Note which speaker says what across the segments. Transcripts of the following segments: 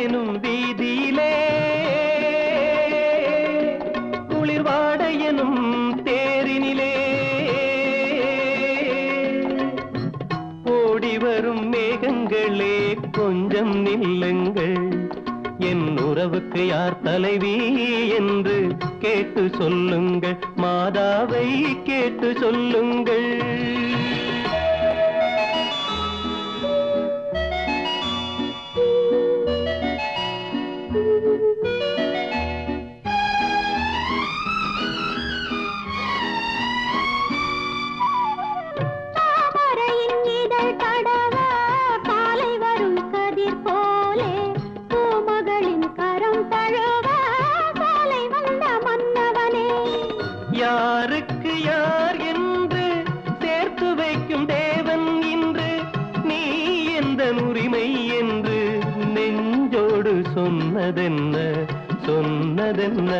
Speaker 1: வானமெனும் வீதியிலே குளிர்வாடையெனும் தேரினிலே ஓடி வரும் மேகங்களே கொஞ்சம் நில்லுங்கள், என் உறவுக்கு யார் தலைவி என்று கேட்டு சொல்லுங்கள், மாதாவை கேட்டு சொல்லுங்கள். யாருக்கு யார் என்று சேர்த்து வைக்கும் தேவன் இன்று நீ எந்த உரிமை என்று நெஞ்சோடு சொன்னதென்ன சொன்னதென்ன.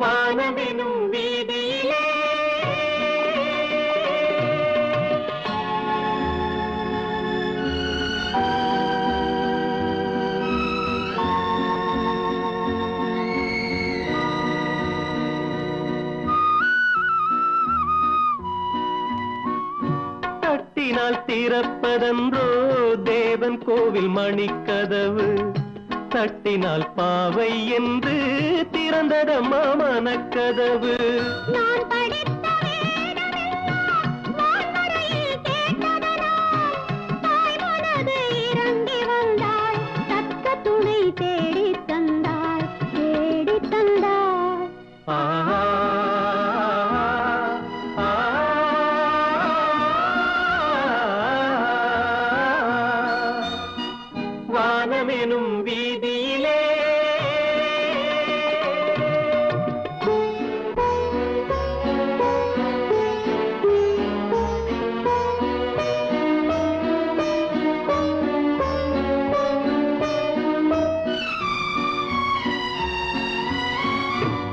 Speaker 1: வானமெனும் வீதியிலே தட்டினால் திறப்பதன்றோ தேவன் கோவில் மணிக்கதவு, தட்டினால் பாவை என்று திறந்ததம்மா மனக்கதவு.
Speaker 2: நான் படித்த வேதமெல்லாம் வான்மழையில் கேட்டதனால் தாய் மனது இறங்கி வந்தாள், தக்க துணை தேடி தந்தாள் தேடி தந்தாள்.
Speaker 1: வானமெனும் வீதியிலே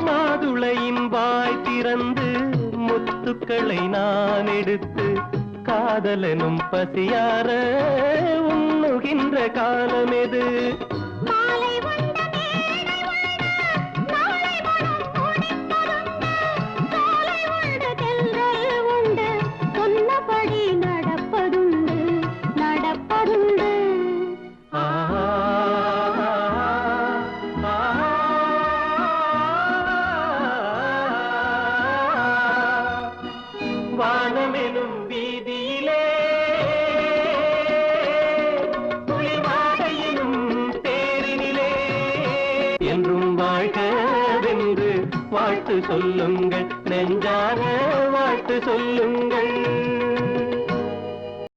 Speaker 1: மாதுளையின் வாய் திறந்து முத்துக்களை நான் எடுத்து காதலனும் பசியார உண்ணுகின்ற காலமெது.
Speaker 2: மாலை உண்ட மேடை உண்ட நாளை மனம் முடித்ததுண்டு, காலை உண்டு தென்றல் உண்டு சொன்னபடி நடப்பதுண்டு நடப்பதுண்டு.
Speaker 1: வானமெனும் வீதியிலே குளிர்வாடையினும் தேரினிலே என்றும் வாழ்கவென்று வாழ்த்து சொல்லுங்கள், நெஞ்சார வாழ்த்து சொல்லுங்கள்.